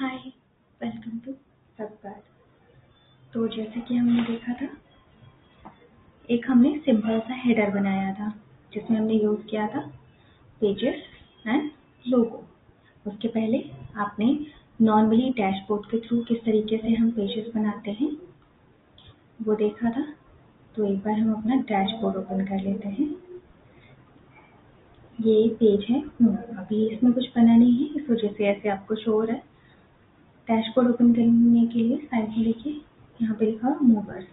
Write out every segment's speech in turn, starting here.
Hi, welcome to सबबार। तो जैसे कि हमने देखा था, एक हमने सिंपल सा हेडर बनाया था जिसमें हमने यूज़ किया था पेजेस एंड लोगो। उसके पहले आपने नॉर्मली डैशबोर्ड के थ्रू किस तरीके से हम पेजेस बनाते हैं वो देखा था। तो एक बार हम अपना डैशबोर्ड ओपन कर लेते हैं। ये पेज है, अभी इसमें कुछ बना नहीं है, इस वजह से ऐसे आपको शो हो रहा है। डैशबोर्ड ओपन करने के लिए साइड में देखिए, यहाँ पे लिखा मूवर्स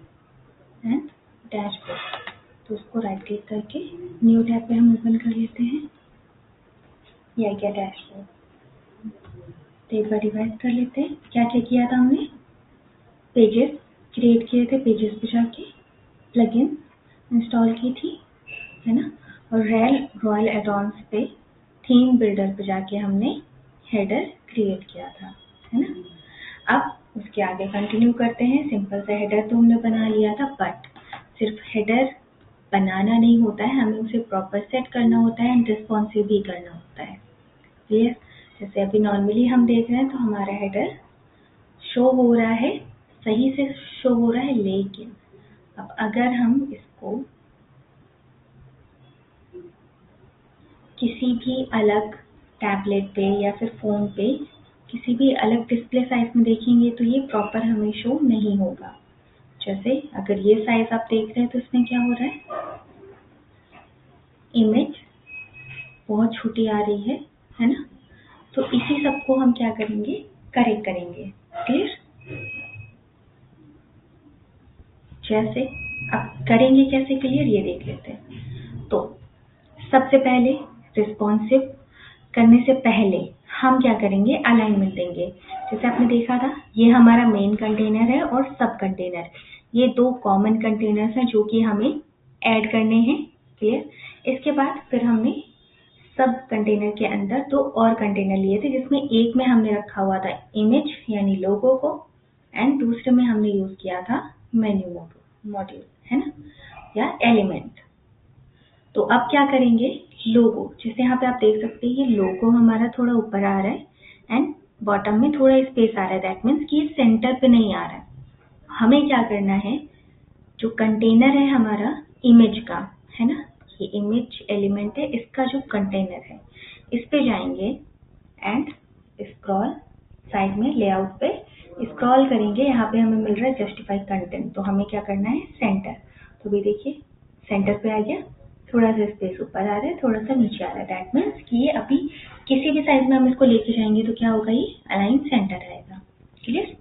एंड डैशबोर्ड। तो उसको राइट क्लिक करके न्यू टैब पे हम ओपन कर लेते हैं। ये आ गया डैशबोर्ड। तो एक बार रिवाइज कर लेते हैं, क्या क्या किया था हमने। पेजेस क्रिएट किए थे, पेजेस पे जाके प्लगइन इंस्टॉल की थी, है ना। और रॉयल एडॉन्स पे थीम बिल्डर पे जाके हमने हेडर क्रिएट किया था, है ना। अब उसके आगे कंटिन्यू करते हैं। सिंपल सा हेडर तो हमने बना लिया था, बट सिर्फ हेडर बनाना नहीं होता है, हमें उसे प्रॉपर सेट करना होता है एंड रिस्पॉन्सिव भी करना होता है। क्लियर। जैसे अभी नॉर्मली हम देख रहे हैं तो हमारा हेडर शो हो रहा है, सही से शो हो रहा है, लेकिन अब अगर हम इसको किसी भी अलग टैबलेट पे या फिर फ़ोन पे किसी भी अलग डिस्प्ले साइज में देखेंगे तो ये प्रॉपर हमें शो नहीं होगा। जैसे अगर ये साइज आप देख रहे हैं तो इसमें क्या हो रहा है, इमेज बहुत छोटी आ रही है ना। तो इसी सब को हम क्या करेंगे, करेक्ट करेंगे। क्लियर। जैसे अब करेंगे कैसे क्लियर, ये देख लेते हैं। तो सबसे पहले रिस्पॉन्सिव करने से पहले हम क्या करेंगे, अलाइनमेंट देंगे। जैसे आपने देखा था, ये हमारा मेन कंटेनर है और सब कंटेनर, ये दो कॉमन कंटेनर्स हैं जो कि हमें ऐड करने हैं। क्लियर। इसके बाद फिर हमने सब कंटेनर के अंदर दो और कंटेनर लिए थे, जिसमें एक में हमने रखा हुआ था इमेज यानी लोगो को, एंड दूसरे में हमने यूज किया था मेन्यू मॉड्यूल, है ना, या एलिमेंट। तो अब क्या करेंगे, लोगो, जैसे यहाँ पे आप देख सकते हैं ये लोगो हमारा थोड़ा ऊपर आ रहा है एंड बॉटम में थोड़ा स्पेस आ रहा है। दैट मीन्स कि ये सेंटर पे नहीं आ रहा है। हमें क्या करना है, जो कंटेनर है हमारा इमेज का, है ना, ये इमेज एलिमेंट है, इसका जो कंटेनर है इस पे जाएंगे एंड स्क्रॉल साइड में लेआउट पे स्क्रॉल करेंगे। यहाँ पे हमें मिल रहा है जस्टिफाई कंटेंट, तो हमें क्या करना है, सेंटर। तो भी देखिए सेंटर पे आ गया, थोड़ा सा स्पेस ऊपर आ रहा है, थोड़ा सा नीचे आ रहा है। दैट मीन्स कि ये अभी किसी भी साइज में हम इसको लेके जाएंगे तो क्या होगा, ये अलाइन सेंटर आएगा। क्लियर।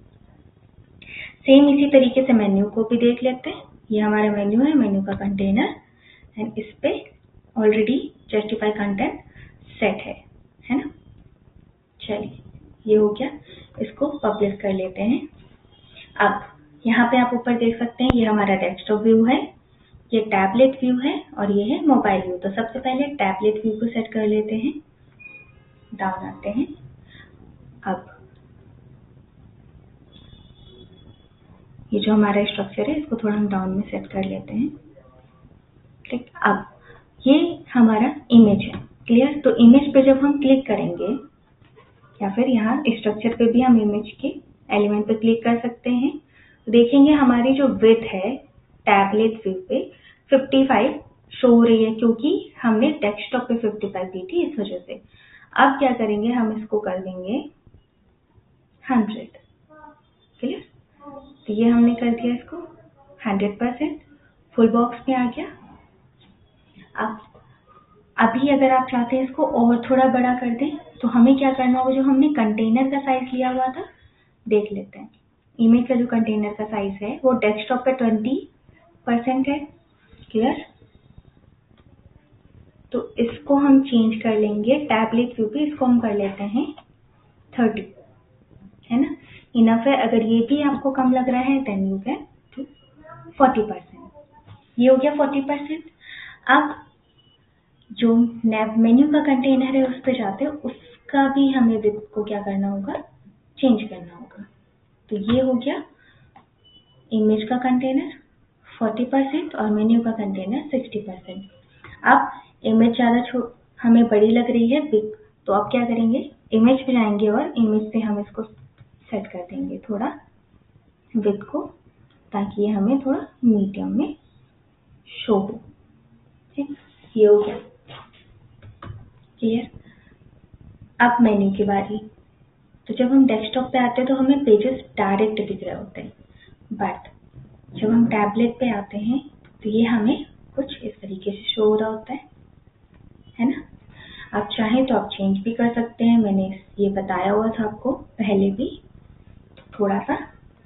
सेम इसी तरीके से मेन्यू को भी देख लेते हैं। ये हमारा मेन्यू है, मेन्यू का कंटेनर एंड इस पे ऑलरेडी जस्टिफाई कंटेंट सेट है ना। चलिए ये हो गया, इसको पब्लिश कर लेते हैं। अब यहाँ पे आप ऊपर देख सकते हैं, ये हमारा डेस्कटॉप व्यू है, ये टैबलेट व्यू है और ये है मोबाइल व्यू। तो सबसे पहले टैबलेट व्यू को सेट कर लेते हैं, डाउन आते हैं। अब ये जो हमारा स्ट्रक्चर है इसको थोड़ा हम डाउन में सेट कर लेते हैं। ठीक। अब ये हमारा इमेज है। क्लियर। तो इमेज पे जब हम क्लिक करेंगे या फिर यहाँ स्ट्रक्चर पे भी हम इमेज के एलिमेंट पे क्लिक कर सकते हैं, तो देखेंगे हमारी जो विड्थ है टैबलेट व्यू पे 55 शो हो रही है, क्योंकि हमने डेस्कटॉप पे 55 दी थी, इस वजह से। अब क्या करेंगे, हम इसको कर देंगे 100। क्लियर। तो ये हमने कर दिया इसको 100%, फुल बॉक्स में आ गया। अब अभी अगर आप चाहते हैं इसको और थोड़ा बड़ा कर दें तो हमें क्या करना होगा, जो हमने कंटेनर का साइज लिया हुआ था देख लेते हैं। इमेज का जो कंटेनर का साइज है वो डेस्कटॉप पे 20% है। क्लियर। तो इसको हम चेंज कर लेंगे टैबलेट व्यू पे, इसको हम कर लेते हैं 30, है ना, इनफ है। अगर ये भी आपको कम लग रहा है देन यू कैन 40%। ये हो गया 40%। अब जो मेन्यू का कंटेनर है उस पर जाते हैं, उसका भी हमें विड्थ को क्या करना होगा, चेंज करना होगा। तो ये हो गया इमेज का कंटेनर 40% और मेन्यू का कंटेनर 60%। अब इमेज ज़्यादा हमें बड़ी लग रही है, बिग, तो अब क्या करेंगे, इमेज पे जाएंगे और इमेज से हम इसको सेट कर देंगे थोड़ा विड्थ को, ताकि ये हमें थोड़ा मीडियम में शो हो। ठीक, ये हो गया क्लियर। अब मेन्यू की बारी। तो जब हम डेस्कटॉप पे आते हैं तो हमें पेजेस डायरेक्ट दिख रहे होते हैं, बट जब हम टैबलेट पे आते हैं तो ये हमें कुछ इस तरीके से शो हो रहा होता है ना। आप चाहें तो आप चेंज भी कर सकते हैं, मैंने ये बताया हुआ था आपको पहले भी। थोड़ा सा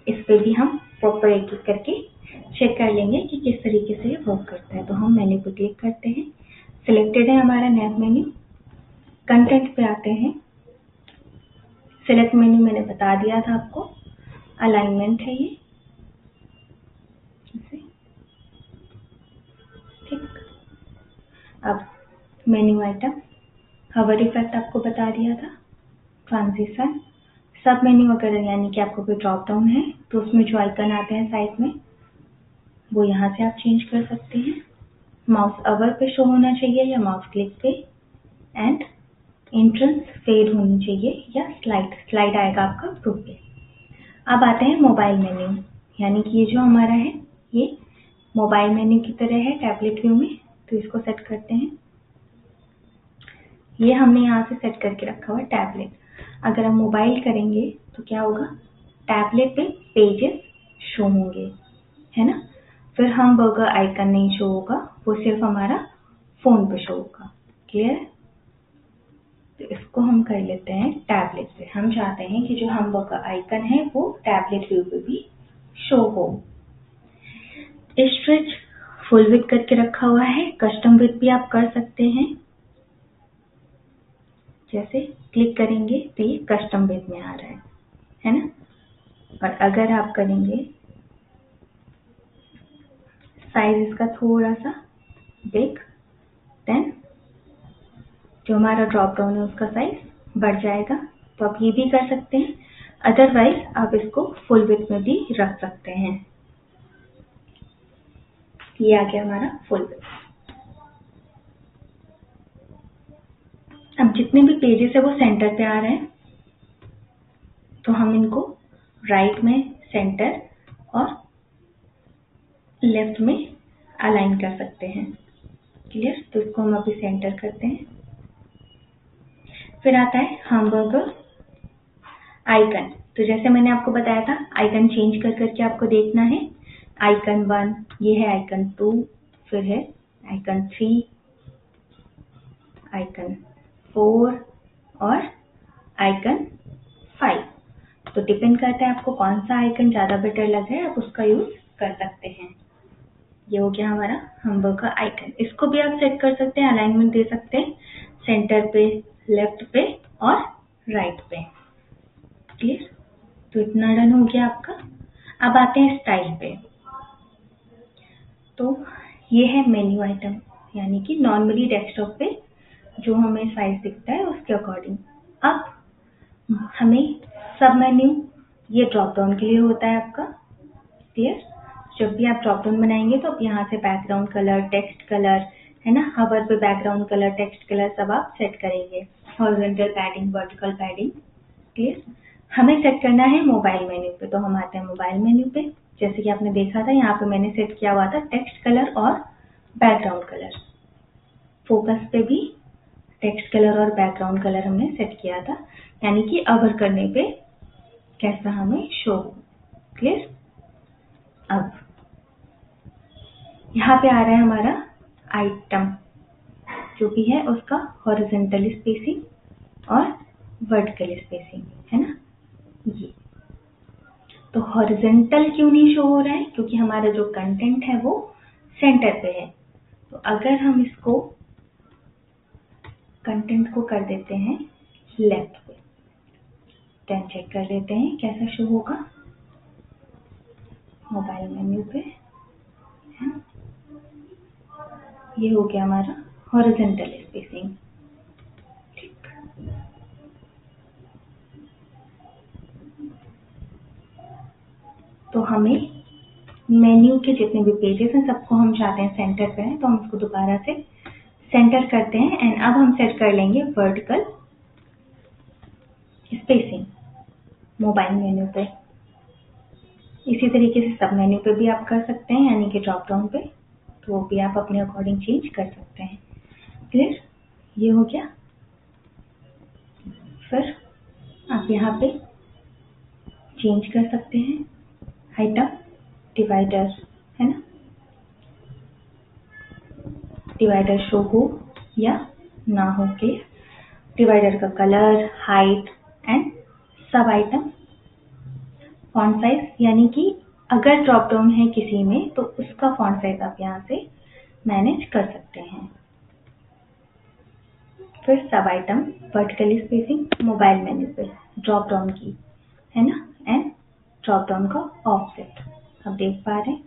इस पे भी हम प्रॉपर एक एक करके चेक कर लेंगे कि किस तरीके से ये वर्क करता है। तो हम मेन्यू पे क्लिक करते हैं, सिलेक्टेड है हमारा नैप मेन्यू। कंटेंट पे आते हैं, सिलेक्ट मेन्यू मैंने बता दिया था आपको, अलाइनमेंट है ये, ठीक। अब मेन्यू आइटम, हवर इफेक्ट आपको बता दिया था, ट्रांजिशन, सब मेन्यू अगर यानी कि आपको कोई ड्रॉप डाउन है तो उसमें जो आइकन आते हैं साइड में वो यहाँ से आप चेंज कर सकते हैं। माउस अवर पे शो होना चाहिए या माउस क्लिक पे, एंड एंट्रेंस फेड होनी चाहिए या स्लाइड आएगा आपका ग्रुप पे। अब आते हैं मोबाइल मेन्यू, यानी कि ये जो हमारा है ये मोबाइल मेन्यू की तरह है टैबलेट व्यू में, तो इसको सेट करते हैं। ये हमने यहाँ से सेट करके रखा हुआ है टैबलेट। अगर हम मोबाइल करेंगे तो क्या होगा, टैबलेट पे पेजेस शो होंगे, है ना। फिर हम बर्गर आइकन नहीं शो होगा, वो सिर्फ हमारा फोन पे शो होगा, क्लियर। तो इसको हम कर लेते हैं टैबलेट पे। हम चाहते हैं कि जो हम बर्गर आइकन है वो टैबलेट व्यू पे भी शो हो। स्ट्रेच फुल विड्थ करके रखा हुआ है, कस्टम विड्थ भी आप कर सकते हैं। जैसे क्लिक करेंगे तो ये कस्टम विड्थ में आ रहा है ना। और अगर आप करेंगे साइज इसका थोड़ा सा बिग, देन जो हमारा ड्रॉप डाउन है उसका साइज बढ़ जाएगा। तो आप ये भी कर सकते हैं, अदरवाइज आप इसको फुल विड्थ में भी रख सकते हैं। ये आ गया हमारा फुल विड्थ। अब जितने भी पेजेस है वो सेंटर पे आ रहे हैं, तो हम इनको राइट में सेंटर और लेफ्ट में अलाइन कर सकते हैं, क्लियर। तो इसको हम अभी सेंटर करते हैं। फिर आता है हैमबर्गर आइकन। तो जैसे मैंने आपको बताया था आइकन चेंज कर करके आपको देखना है। आइकन 1 ये है, आइकन 2 फिर है आइकन 3, आइकन 4 और आइकन 5। तो डिपेंड करता है आपको कौन सा आइकन ज़्यादा बेटर लग रहा है, आप उसका यूज कर सकते हैं। ये हो गया हमारा हैमबर्गर आइकन। इसको भी आप सेट कर सकते हैं, अलाइनमेंट दे सकते हैं सेंटर पे, लेफ्ट पे और राइट पे, क्लियर। तो इतना डन हो गया आपका। अब आते हैं स्टाइल पे। तो ये है मेन्यू आइटम, यानी कि नॉर्मली डेस्कटॉप पे जो हमें साइज दिखता है उसके अकॉर्डिंग। अब हमें सब मेन्यू, ये ड्रॉप डाउन के लिए होता है आपका, क्लियर। जब भी आप ड्रॉप डाउन बनाएंगे तो आप यहाँ से बैकग्राउंड कलर, टेक्स्ट कलर, है ना, हवर पे बैकग्राउंड कलर, टेक्स्ट कलर सब आप सेट करेंगे, horizontal padding, vertical padding, clear. हमें सेट करना है मोबाइल मेन्यू पे, तो हम आते हैं मोबाइल मेन्यू पे। जैसे कि आपने देखा था यहाँ पे मैंने सेट किया हुआ था टेक्स्ट कलर और बैकग्राउंड कलर। फोकस पे भी टेक्स्ट कलर और बैकग्राउंड कलर हमने सेट किया था, यानी कि अवर करने पे कैसा हमें शो हो, क्लियर। अब यहाँ पे आ रहा है हमारा आइटम, जो भी है उसका हॉरिजॉन्टल स्पेसिंग और वर्टिकल स्पेसिंग, है ना। ये तो हॉरिजॉन्टल क्यों नहीं शो हो रहा है, क्योंकि हमारा जो कंटेंट है वो सेंटर पे है। तो अगर हम इसको कंटेंट को कर देते हैं लेफ्ट पे, देन चेक कर लेते हैं कैसा शो होगा मोबाइल मेन्यू पे, है ना। ये हो गया हमारा हॉरिजॉन्टल स्पेसिंग, ठीक। तो हमें मेन्यू के जितने भी पेजेस हैं सबको हम चाहते हैं सेंटर पे है, तो हम इसको दोबारा से सेंटर करते हैं। एंड अब हम सेट कर लेंगे वर्टिकल स्पेसिंग, मोबाइल मेन्यू पे। इसी तरीके से सब मेन्यू पे भी आप कर सकते हैं, यानी कि ड्रॉप डाउन पे, तो वो भी आप अपने अकॉर्डिंग चेंज कर सकते हैं। क्लियर? ये हो गया। फिर आप यहाँ पे चेंज कर सकते हैं आइटम डिवाइडर, है ना, डिवाइडर शो हो या ना हो के, डिवाइडर का कलर, हाइट एंड सब आइटम, फॉन्ट साइज, यानी कि अगर ड्रॉप डाउन है किसी में तो उसका फॉन्ट साइज आप यहाँ से मैनेज कर सकते हैं। फिर सब item vertically spacing mobile menu पे ड्रॉप डाउन की, है ना, एंड ड्रॉप डाउन का ऑफसेट आप देख पा रहे हैं,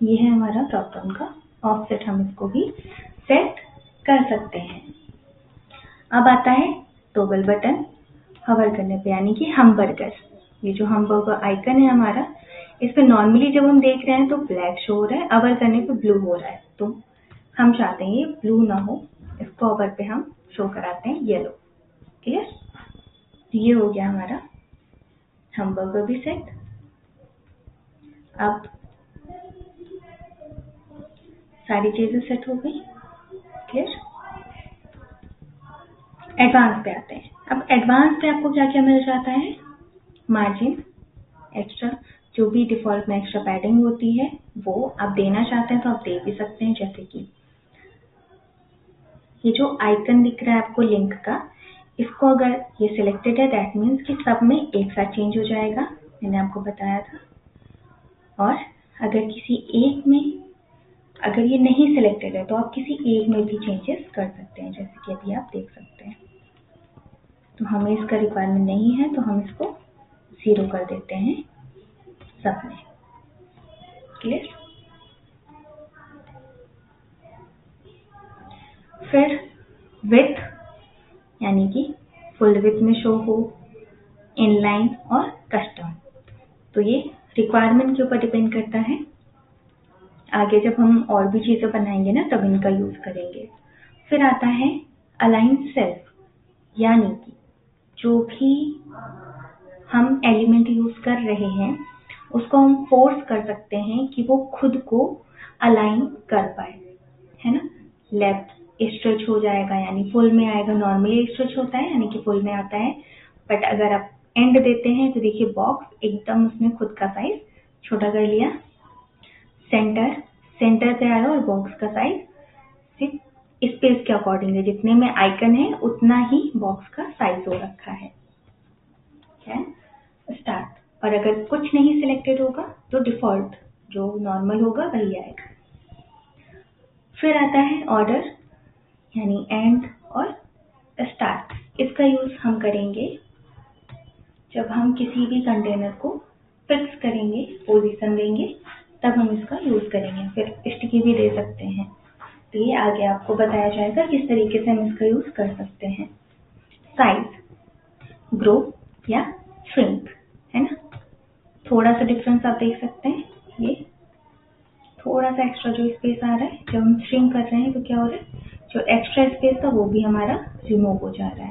ये है हमारा ड्रॉप डाउन का ऑफसेट, हम इसको भी सेट कर सकते हैं। अब आता है टॉगल बटन हवर करने पे, यानी कि हमबर्गर। ये जो हमबर्गर आइकन है हमारा, इस पे नॉर्मली जब हम देख रहे हैं तो ब्लैक शो हो रहा है, अवर करने पे ब्लू हो रहा है, तो हम चाहते हैं ये ब्लू ना हो, इसको अवर पे हम शो कराते हैं येलो। क्लियर? ये हो गया हमारा हमबर्गर भी सेट। अब सारी चीजें सेट हो गई। क्लियर? एडवांस पे आते हैं। अब एडवांस पे आपको क्या क्या मिल जाता है? मार्जिन, एक्स्ट्रा, जो भी डिफॉल्ट में एक्स्ट्रा पैडिंग होती है वो आप देना चाहते हैं तो आप दे भी सकते हैं। जैसे कि ये जो आइकन दिख रहा है आपको लिंक का, इसको अगर ये सिलेक्टेड है दैट मीन्स कि सब में एक साथ चेंज हो जाएगा, मैंने आपको बताया था। और अगर किसी एक में, अगर ये नहीं सिलेक्टेड है तो आप किसी एक में भी चेंजेस कर सकते हैं, जैसे कि अभी आप देख सकते हैं। तो हमें इसका रिक्वायरमेंट नहीं है तो हम इसको 0 कर देते हैं सब में। क्लियर? फिर विथ, यानी कि फुल विथ में शो हो, इनलाइन और कस्टम, तो ये रिक्वायरमेंट के ऊपर डिपेंड करता है। आगे जब हम और भी चीजें बनाएंगे ना तब इनका यूज करेंगे। फिर आता है अलाइन सेल्फ, यानी कि जो भी हम एलिमेंट यूज कर रहे हैं उसको हम फोर्स कर सकते हैं कि वो खुद को अलाइन कर पाए, है ना। लेफ्ट स्ट्रेच हो जाएगा यानी फुल में आएगा, नॉर्मली स्ट्रेच होता है यानी कि फुल में आता है, बट अगर आप एंड देते हैं तो देखिए बॉक्स एकदम उसने खुद का साइज छोटा कर लिया। सेंटर पे आया और बॉक्स का साइज सिर्फ स्पेस के अकॉर्डिंग है, जितने में आइकन है उतना ही बॉक्स का साइज हो रखा है। स्टार्ट, और अगर कुछ नहीं सिलेक्टेड होगा तो डिफॉल्ट जो नॉर्मल होगा वही आएगा। फिर आता है ऑर्डर, यानी एंड और स्टार्ट। इसका यूज हम करेंगे जब हम किसी भी कंटेनर को फिक्स करेंगे, पोजीशन देंगे, तब हम इसका यूज करेंगे। फिर स्टिकी भी दे सकते हैं, तो ये आगे आपको बताया जाएगा किस तरीके से हम इसका यूज कर सकते हैं। साइज, ग्रो या श्रिंक, है ना। थोड़ा सा डिफरेंस आप देख सकते हैं, ये थोड़ा सा एक्स्ट्रा जो स्पेस आ रहा है, जब हम श्रिंक कर रहे हैं तो क्या हो रहा है, जो एक्स्ट्रा स्पेस था वो भी हमारा रिमूव हो जा रहा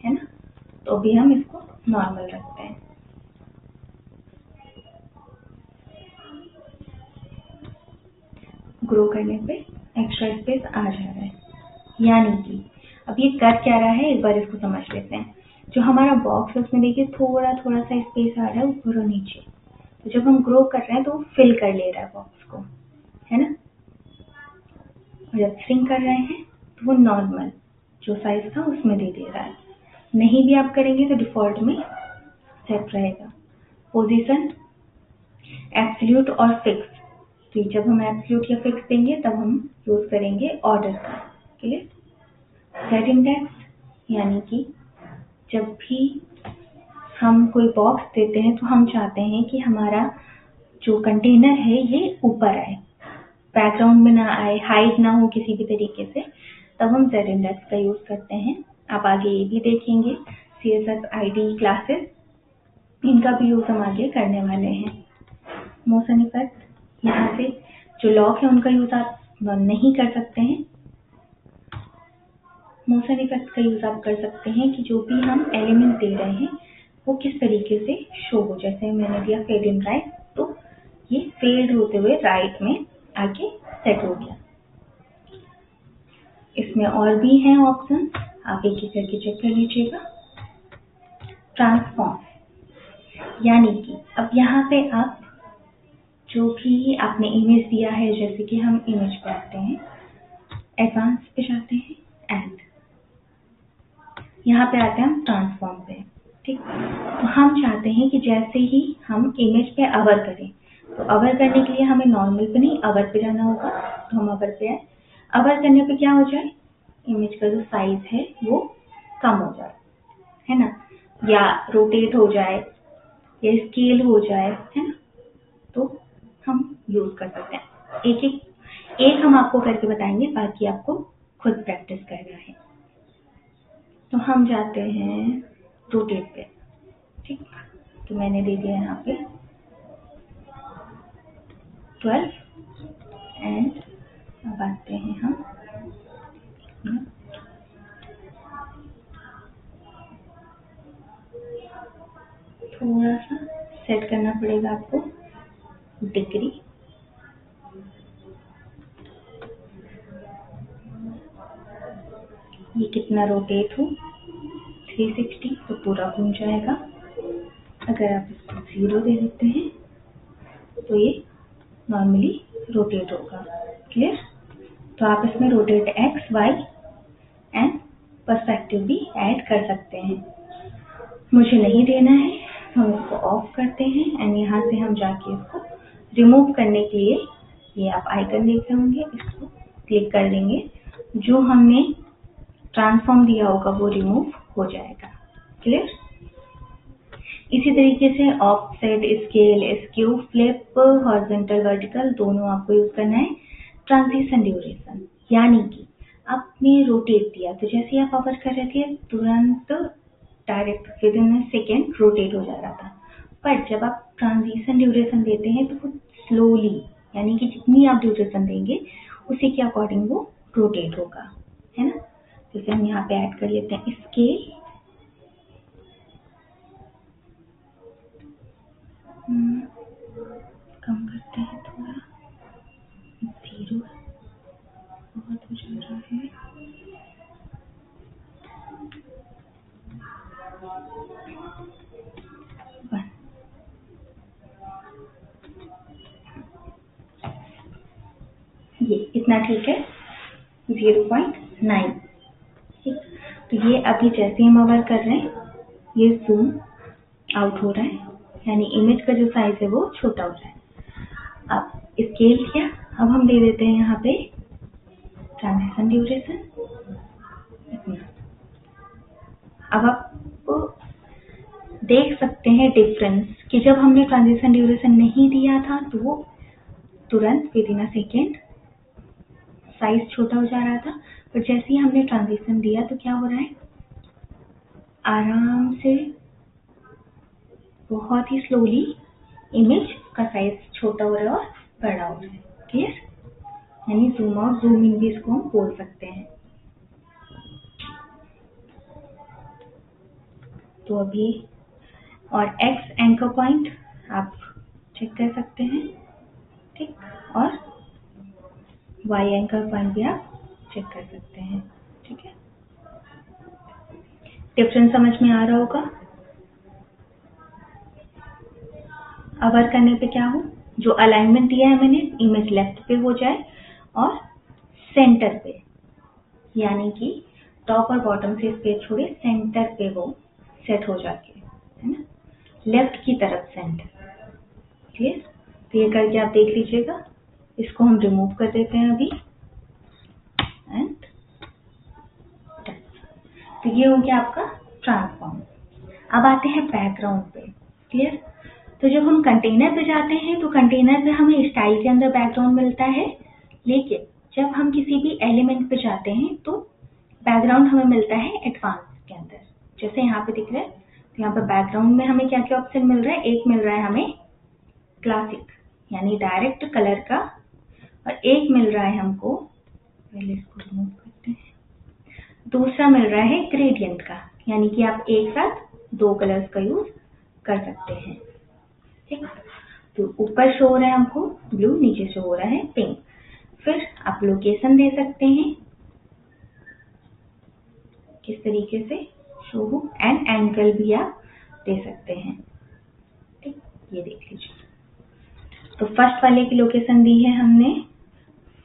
है ना। तो अभी हम इसको नॉर्मल रखते हैं। ग्रो करने पे एक्स्ट्रा स्पेस आ जा रहा है, यानी कि अब ये कर क्या रहा है, एक बार इसको समझ लेते हैं। जो हमारा बॉक्स है उसमें देखिए थोड़ा थोड़ा सा स्पेस आ रहा है ऊपर और नीचे, तो जब हम ग्रो कर रहे हैं तो वो फिल कर ले रहा है बॉक्स को, है ना। और जब श्रिंक कर रहे हैं तो वो नॉर्मल जो साइज था उसमें दे रहा है। नहीं भी आप करेंगे तो डिफॉल्ट में सेट रहेगा। पोजीशन, एब्सोल्यूट और फिक्स, तो जब हम एब्सोल्यूट या फिक्स देंगे तब हम यूज करेंगे ऑर्डर का। क्लियर? सेट इंडेक्स, यानी कि जब भी हम कोई बॉक्स देते हैं तो हम चाहते हैं कि हमारा जो कंटेनर है ये ऊपर आए, बैकग्राउंड में ना आए, हाइड ना हो किसी भी तरीके से, तब हम सेट इंडेक्स का यूज करते हैं। आप आगे ये भी देखेंगे CSS ID क्लासेस, इनका भी यूज हम आगे करने वाले हैं। मोशन इफेक्ट, यहाँ से जो लॉक है उनका यूज आप नहीं कर सकते हैं। मोशन इफेक्ट का यूज आप कर सकते हैं कि जो भी हम एलिमेंट दे रहे हैं वो किस तरीके से शो हो। जैसे मैंने दिया फेड इन राइट, तो ये फेड होते हुए राइट में आके सेट हो गया। इसमें और भी हैं ऑप्शन, आप एक एक करके चेक कर लीजिएगा। ट्रांसफॉर्म, यानी कि अब यहाँ पे आप जो भी आपने इमेज दिया है, जैसे कि हम इमेज पे आते हैं, एडवांस पे जाते हैं एंड यहाँ पे आते हैं हम ट्रांसफॉर्म पे। ठीक, तो हम चाहते हैं कि जैसे ही हम इमेज पे अवर करें, तो अवर करने के लिए हमें नॉर्मल पे नहीं अवर पे जाना होगा। तो हम अवर पे आए, अवर करने पे क्या हो जाए, इमेज का जो साइज है वो कम हो जाए, है ना, या रोटेट हो जाए या स्केल हो जाए, है ना, तो हम यूज कर सकते हैं। एक हम आपको करके बताएंगे, बाकी आपको खुद प्रैक्टिस करना है। तो हम जाते हैं रोटेट पे। ठीक, तो मैंने दे दिया यहाँ पे 12 एंड अब आते हैं हम थोड़ा सा सेट करना पड़ेगा आपको डिग्री। ये कितना रोटेट हो, 360, तो पूरा घूम जाएगा। अगर आप इसको 0 दे देते हैं तो ये नॉर्मली रोटेट होगा। क्लियर? तो आप इसमें rotate X, Y and perspective भी ऐड कर सकते हैं। मुझे नहीं देना है, हम इसको ऑफ करते हैं एंड यहाँ से हम जाके इसको रिमूव करने के लिए ये आप आइकन देख रहे होंगे, इसको क्लिक कर देंगे। जो हमने ट्रांसफॉर्म दिया होगा वो रिमूव हो जाएगा। क्लियर? इसी तरीके से offset, scale, skew, flip, horizontal, vertical दोनों आपको यूज करना है। ट्रांजिशन ड्यूरेशन, यानी कि आपने रोटेट दिया, तो जैसे ही आप अवर कर रहे थे तुरंत direct with in second rotate हो जा रहा था। पर जब आप ट्रांजिशन ड्यूरेशन देते हैं तो वो स्लोली, यानी कि जितनी आप ड्यूरेशन देंगे उसी के अकॉर्डिंग वो रोटेट होगा, है ना। जैसे हम यहाँ पे ऐड कर लेते हैं स्केल, कम करते हैं थोड़ा, 0 बहुत हो जा रहा है। ये इतना ठीक है, 0.9। ठीक, तो ये अभी जैसे हम अवर कर रहे हैं ये जूम आउट हो रहा है, यानी इमेज का जो साइज है वो छोटा हो रहा है। अब स्केल किया, अब हम दे देते हैं यहाँ पे ट्रांजिशन ड्यूरेशन इतना। अब आप देख सकते हैं डिफरेंस कि जब हमने ट्रांजिशन ड्यूरेशन नहीं दिया था तो वो तुरंत with in a second size छोटा हो जा रहा था, पर जैसे ही हमने ट्रांजिशन दिया तो क्या हो रहा है, आराम से बहुत ही स्लोली इमेज का साइज छोटा हो रहा है और बड़ा हो रहा है। क्लियर? यानी जूम आउट, जूम इन भी इसको हम बोल सकते हैं। तो अभी और एक्स एंकर पॉइंट आप चेक कर सकते हैं, ठीक, और वाई एंकर पॉइंट भी आप चेक कर सकते हैं। ठीक है, डिफरेंस समझ में आ रहा होगा। अवर करने पे क्या हो, जो अलाइनमेंट दिया है मैंने, इमेज लेफ्ट पे हो जाए और सेंटर पे, यानी कि टॉप और बॉटम से स्पेस छोड़े सेंटर पे वो सेट हो जाके, है ना, लेफ्ट की तरफ सेंटर। क्लियर? तो ये करके आप देख लीजिएगा। इसको हम रिमूव कर देते हैं अभी एंड तो ये हो गया आपका ट्रांसफॉर्म। अब आते हैं बैकग्राउंड पे। क्लियर? तो जब हम कंटेनर पे जाते हैं तो कंटेनर पे हमें स्टाइल के अंदर बैकग्राउंड मिलता है, लेकिन जब हम किसी भी एलिमेंट पे जाते हैं तो बैकग्राउंड हमें मिलता है एडवांस के अंदर। जैसे यहाँ पे दिख रहा है, तो यहाँ पे बैकग्राउंड में हमें क्या क्या ऑप्शन मिल रहा है, एक मिल रहा है हमें क्लासिक यानी डायरेक्ट कलर का, और एक मिल रहा है हमको, पहले इसको रिमूव करते हैं, दूसरा मिल रहा है ग्रेडियंट का, यानी कि आप एक साथ दो कलर्स का यूज कर सकते हैं। ठीक, तो ऊपर शो हो रहा है हमको ब्लू, नीचे शो हो रहा है पिंक। फिर आप लोकेशन दे सकते हैं किस तरीके से शो हो, एंड एंगल भी आप दे सकते हैं। ठीक, ये देख लीजिए। तो फर्स्ट वाले की लोकेशन दी है हमने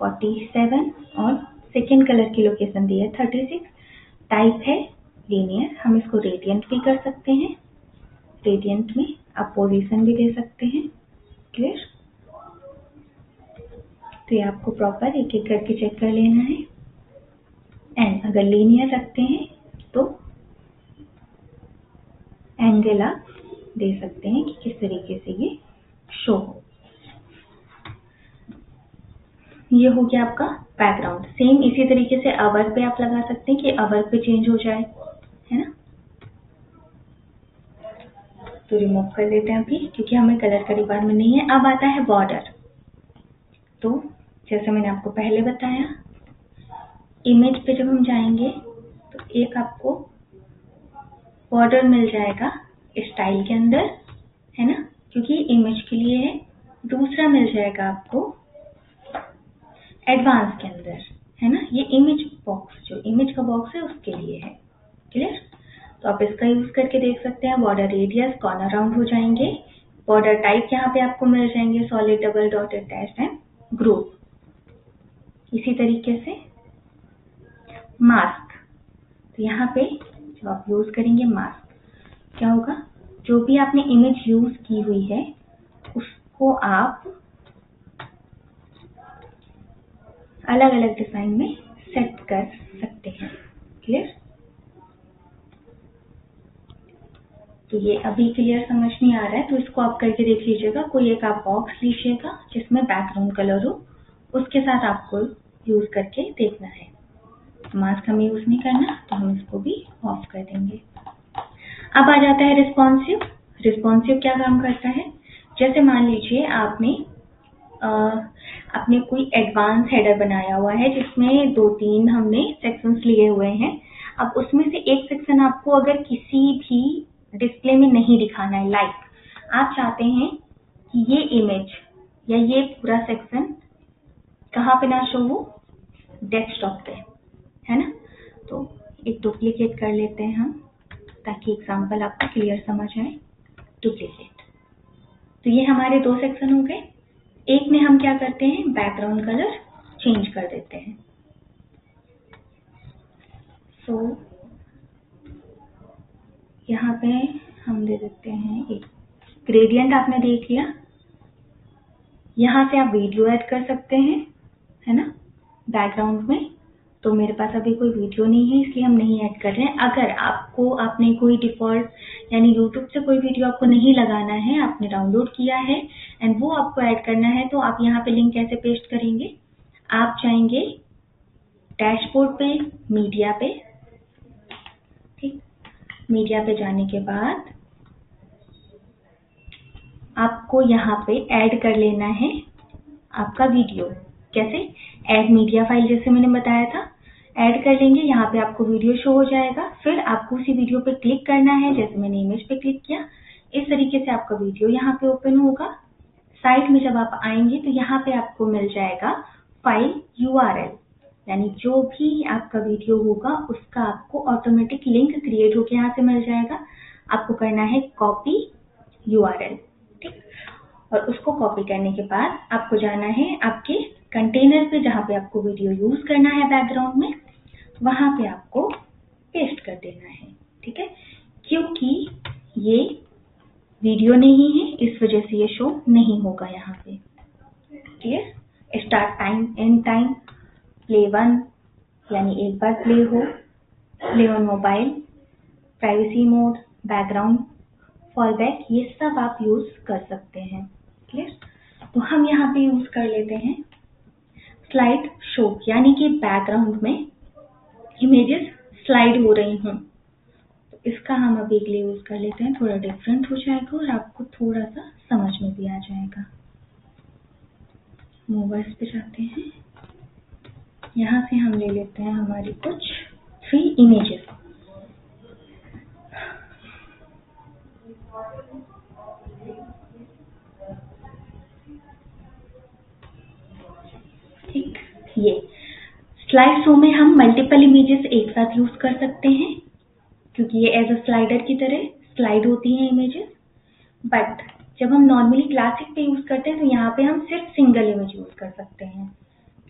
47 और सेकेंड कलर की लोकेशन दी है 36। टाइप है लीनियर, हम इसको रेडियंट भी कर सकते हैं। रेडियंट में आप पोजीशन भी दे सकते हैं। क्लियर? तो ये आपको प्रॉपर एक एक करके चेक कर लेना है। एंड अगर लीनियर रखते हैं तो एंगल आप दे सकते हैं कि किस तरीके से ये शो हो। ये हो गया आपका बैकग्राउंड। सेम इसी तरीके से अवर पे आप लगा सकते हैं कि अवर पे चेंज हो जाए, है ना। तो रिमूव कर देते हैं अभी, क्योंकि हमें कलर का रिक्वायरमेंट नहीं है। अब आता है बॉर्डर। तो जैसे मैंने आपको पहले बताया, इमेज पे जब हम जाएंगे तो एक आपको बॉर्डर मिल जाएगा स्टाइल के अंदर, है ना, क्योंकि इमेज के लिए है। दूसरा मिल जाएगा आपको एडवांस के अंदर, है ना, ये इमेज बॉक्स, जो इमेज का बॉक्स है उसके लिए है। क्लियर? तो आप इसका यूज करके देख सकते हैं। बॉर्डर रेडियस, कॉर्नर राउंड हो जाएंगे। बॉर्डर टाइप यहाँ पे आपको मिल जाएंगे solid, double dotted, dash and group. इसी तरीके से मास्क, तो यहाँ पे जब आप यूज करेंगे मास्क, क्या होगा, जो भी आपने इमेज यूज की हुई है उसको आप अलग अलग डिजाइन में सेट कर सकते हैं। क्लियर? तो ये अभी क्लियर समझ नहीं आ रहा है तो इसको आप करके देख लीजिएगा। कोई एक आप बॉक्स लीजिएगा जिसमें बैकग्राउंड कलर हो, उसके साथ आपको यूज करके देखना है। मास्क हमें यूज नहीं करना तो हम इसको भी ऑफ कर देंगे। अब आ जाता है रिस्पॉन्सिव। रिस्पॉन्सिव क्या काम करता है, जैसे मान लीजिए आपने कोई एडवांस हेडर बनाया हुआ है जिसमें 2-3 हमने सेक्शंस लिए हुए हैं। अब उसमें से एक सेक्शन आपको अगर किसी भी डिस्प्ले में नहीं दिखाना है, लाइक आप चाहते हैं कि ये इमेज या ये पूरा सेक्शन कहाँ पे ना शो हो, डेस्कटॉप पे, है ना। तो एक डुप्लीकेट कर लेते हैं हम, ताकि एग्जांपल आपको क्लियर समझ आए। डुप्लीकेट, तो ये हमारे दो सेक्शन हो गए। एक में हम क्या करते हैं, बैकग्राउंड कलर चेंज कर देते हैं। सो यहाँ पे हम दे देते हैं एक ग्रेडियंट। आपने देख लिया, यहाँ से आप वीडियो ऐड कर सकते हैं, है ना, बैकग्राउंड में। तो मेरे पास अभी कोई वीडियो नहीं है इसलिए हम नहीं ऐड कर रहे हैं। अगर आपने कोई डिफॉल्ट यानी यूट्यूब से कोई वीडियो आपको नहीं लगाना है, आपने डाउनलोड किया है एंड वो आपको ऐड करना है, तो आप यहाँ पे लिंक कैसे पेस्ट करेंगे, आप जाएंगे डैशबोर्ड पे, मीडिया पे। ठीक, मीडिया पे जाने के बाद आपको यहाँ पे ऐड कर लेना है आपका वीडियो। कैसे, ऐड मीडिया फाइल, जैसे मैंने बताया था, ऐड कर लेंगे। यहाँ पे आपको वीडियो शो हो जाएगा, फिर आपको उसी वीडियो पे क्लिक करना है, जैसे मैंने इमेज पे क्लिक किया। इस तरीके से आपका वीडियो यहाँ पे ओपन होगा। साइड में जब आप आएंगे तो यहाँ पे आपको मिल जाएगा फाइल URL, यानी जो भी आपका वीडियो होगा उसका आपको ऑटोमेटिक लिंक क्रिएट होकर यहाँ से मिल जाएगा। आपको करना है कॉपी URL। ठीक, और उसको कॉपी करने के बाद आपको जाना है आपके कंटेनर पे, जहाँ पे आपको वीडियो यूज करना है बैकग्राउंड में, वहां पे आपको पेस्ट कर देना है। ठीक है, क्योंकि ये वीडियो नहीं है इस वजह से ये शो नहीं होगा यहाँ पे। Clear? Start time, and time, play 1 यानी एक बार प्ले हो, play on mobile, privacy mode, background, fallback, ये सब आप यूज कर सकते हैं। क्लियर? तो हम यहाँ पे यूज कर लेते हैं स्लाइड शो, यानी कि बैकग्राउंड में इमेजेस स्लाइड हो रही हों। तो इसका हम अभी के लिए यूज कर लेते हैं, थोड़ा डिफरेंट हो जाएगा और आपको थोड़ा सा समझ में भी आ जाएगा। मूवर्स पे जाते हैं, यहाँ से हम ले लेते हैं हमारी कुछ फ्री इमेजेस। ठीक, ये स्लाइड शो में हम मल्टीपल इमेजेस एक साथ यूज कर सकते हैं क्योंकि ये एज अ स्लाइडर की तरह स्लाइड होती हैं इमेजेस। बट जब हम नॉर्मली क्लासिक पे यूज करते हैं तो यहाँ पे हम सिर्फ सिंगल इमेज यूज कर सकते हैं।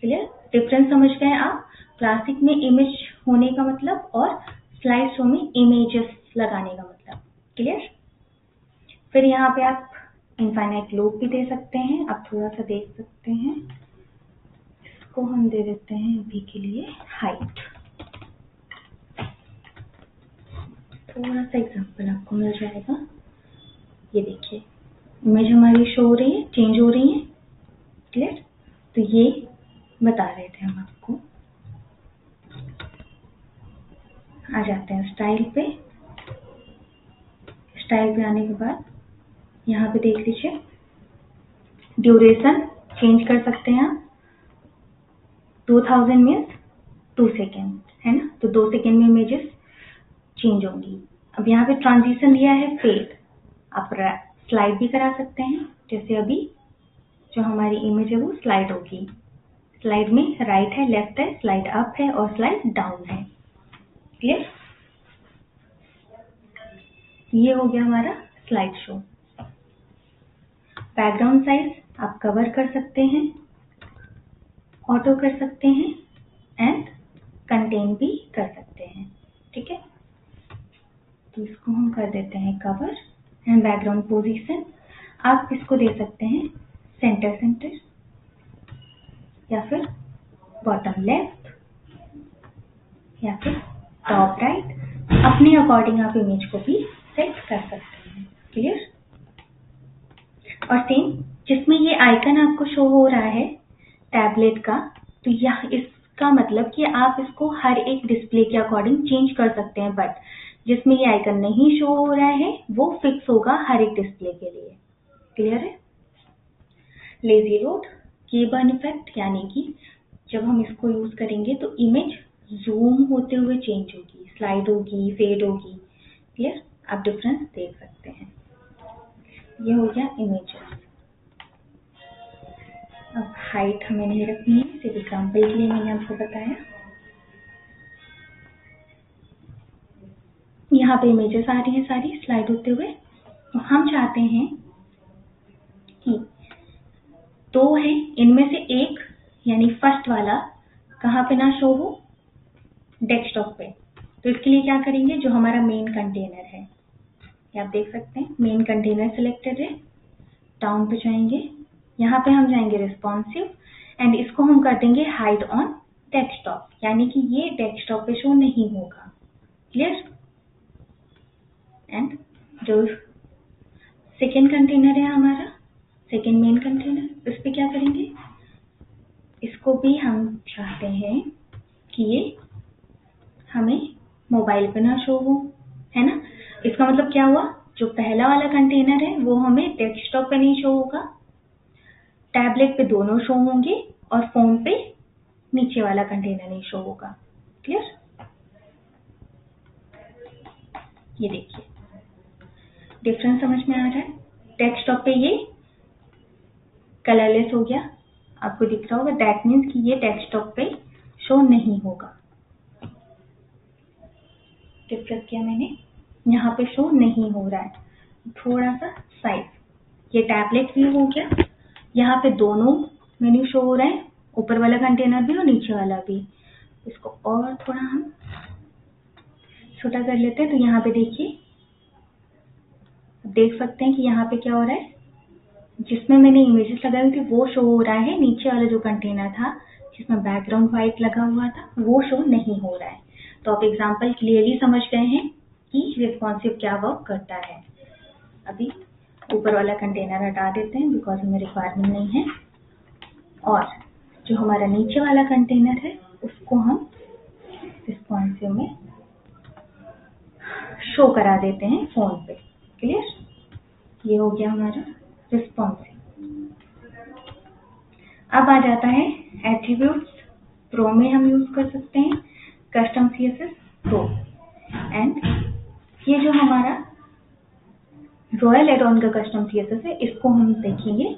क्लियर? डिफरेंस समझ गए आप? क्लासिक में इमेज होने का मतलब और स्लाइड शो में इमेजेस लगाने का मतलब। क्लियर? फिर यहाँ पे आप इनफाइनाइट लूप भी दे सकते हैं। आप थोड़ा सा देख सकते हैं, इसको हम दे देते हैं अभी के लिए हाइट। थोड़ा सा एग्जांपल आपको मिल जाएगा। ये देखिए इमेज हमारी शो हो रही है, चेंज हो रही है। क्लियर? तो ये बता रहे थे हम आपको। आ जाते हैं स्टाइल पे। स्टाइल पे आने के बाद यहाँ पे देख लीजिए ड्यूरेशन चेंज कर सकते हैं आप। 2000 मीन्स 2 सेकेंड है ना, तो 2 सेकेंड में इमेजेस चेंज होंगी। अब यहाँ पे ट्रांजिशन दिया है फेड। आप स्लाइड भी करा सकते हैं, जैसे अभी जो हमारी इमेज है वो स्लाइड होगी। स्लाइड में राइट है, लेफ्ट है, स्लाइड अप है और स्लाइड डाउन है। क्लियर? ये हो गया हमारा स्लाइड शो। बैकग्राउंड साइज आप कवर कर सकते हैं, ऑटो कर सकते हैं एंड कंटेन भी कर सकते हैं। ठीक है, तो इसको हम कर देते हैं कवर एंड बैकग्राउंड पोजीशन। आप इसको दे सकते हैं सेंटर सेंटर या फिर बॉटम लेफ्ट या फिर टॉप राइट। अपने अकॉर्डिंग आप इमेज को भी सेट कर सकते हैं। क्लियर? और सेम जिसमें ये आइकन आपको शो हो रहा है टैबलेट का, तो यह इसका मतलब कि आप इसको हर एक डिस्प्ले के अकॉर्डिंग चेंज कर सकते हैं। बट जिसमें ये आइकन नहीं शो हो रहा है वो फिक्स होगा हर एक डिस्प्ले के लिए। क्लियर है? लेजी लोड की बर्न इफेक्ट, यानी कि जब हम इसको यूज करेंगे तो इमेज जूम होते हुए चेंज होगी, स्लाइड होगी, फेड होगी। क्लियर? आप डिफरेंस देख सकते हैं। ये हो गया इमेजेस। अब हाइट हमें नहीं रखनी है, सिर्फ एग्जाम्पल के लिए मैंने आपको बताया। यहाँ पे इमेजेस आ रही हैं सारी स्लाइड होते हुए। तो हम चाहते हैं कि 2 है, इनमें से एक यानी फर्स्ट वाला कहाँ पे ना शो हो, डेस्कटॉप पे। तो इसके लिए क्या करेंगे, जो हमारा मेन कंटेनर है, ये आप देख सकते हैं मेन कंटेनर सिलेक्टेड है। डाउन पे जाएंगे, यहाँ पे हम जाएंगे रिस्पॉन्सिव एंड इसको हम कर देंगे हाइड ऑन डेस्कटॉप, यानी कि ये डेस्कटॉप पे शो नहीं होगा। क्लियर? एंड जो सेकेंड कंटेनर है हमारा, सेकेंड मेन कंटेनर, इस पे क्या करेंगे, इसको भी हम चाहते हैं कि ये हमें मोबाइल पे ना शो हो, है ना। इसका मतलब क्या हुआ, जो पहला वाला कंटेनर है वो हमें डेस्कटॉप पे नहीं शो होगा, टैबलेट पे दोनों शो होंगे और फोन पे नीचे वाला कंटेनर नहीं शो होगा। क्लियर? ये देखिए डिफरेंस समझ में आ रहा है। डेस्कटॉप पे ये कलरलेस हो गया, आपको दिख रहा होगा, दैट मीन्स कि ये डेस्कटॉप पे शो नहीं होगा। डिफरेंस किया मैंने, यहाँ पे शो नहीं हो रहा है। थोड़ा सा साइज, ये टैबलेट व्यू हो गया, यहाँ पे दोनों मेन्यू शो हो रहे हैं, ऊपर वाला कंटेनर भी और नीचे वाला भी। इसको और थोड़ा हम छोटा कर लेते हैं, तो यहाँ पे देखिए देख सकते हैं कि यहाँ पे क्या हो रहा है, जिसमें मैंने इमेजेस लगाई हुई थी वो शो हो रहा है, नीचे वाला जो कंटेनर था जिसमें बैकग्राउंड व्हाइट लगा हुआ था वो शो नहीं हो रहा है। तो आप एग्जांपल क्लियरली समझ गए हैं कि रिस्पॉन्सिव क्या वर्क करता है। अभी ऊपर वाला कंटेनर हटा देते हैं बिकॉज हमें रिक्वायरमेंट नहीं है, और जो हमारा नीचे वाला कंटेनर है उसको हम रिस्पॉन्सिव में शो करा देते हैं फोन पे। क्लियर? ये हो गया हमारा रिस्पॉन्सिव। अब आ जाता है एट्रीब्यूट्स। प्रो में हम यूज कर सकते हैं कस्टम सीएसएस, रो। एंड ये जो हमारा रॉयल एडॉन का कस्टम CSS है, इसको हम देखेंगे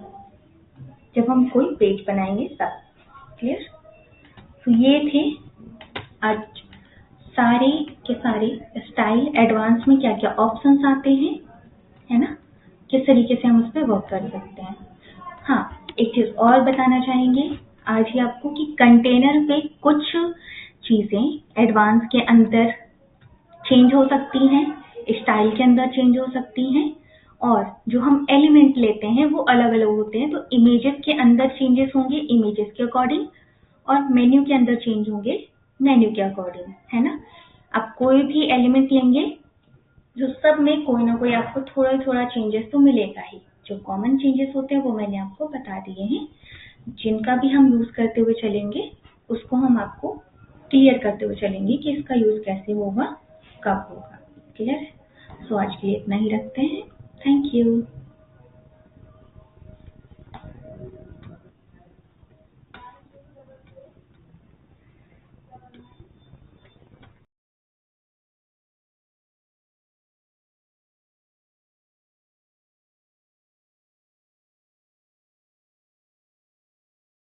जब हम कोई पेज बनाएंगे तब। क्लियर? तो ये थे आज सारे के सारे स्टाइल एडवांस में क्या क्या ऑप्शंस आते हैं, है ना, किस तरीके से हम उस पर वर्क कर सकते हैं। हाँ, एक चीज और बताना चाहेंगे आज ही आपको कि कंटेनर पे कुछ चीजें एडवांस के अंदर चेंज हो सकती हैं, स्टाइल के अंदर चेंज हो सकती हैं, और जो हम एलिमेंट लेते हैं वो अलग अलग होते हैं। तो इमेजेस के अंदर चेंजेस होंगे इमेजेस के अकॉर्डिंग, और मेन्यू के अंदर चेंज होंगे मेन्यू के अकॉर्डिंग, है ना। आप कोई भी एलिमेंट लेंगे जो सब में कोई ना कोई आपको थोड़ा थोड़ा चेंजेस तो मिलेगा ही। जो कॉमन चेंजेस होते हैं वो मैंने आपको बता दिए हैं, जिनका भी हम यूज करते हुए चलेंगे उसको हम आपको क्लियर करते हुए चलेंगे कि इसका यूज कैसे होगा, कब होगा। क्लियर? सो आज के लिए इतना ही रखते हैं। Thank you.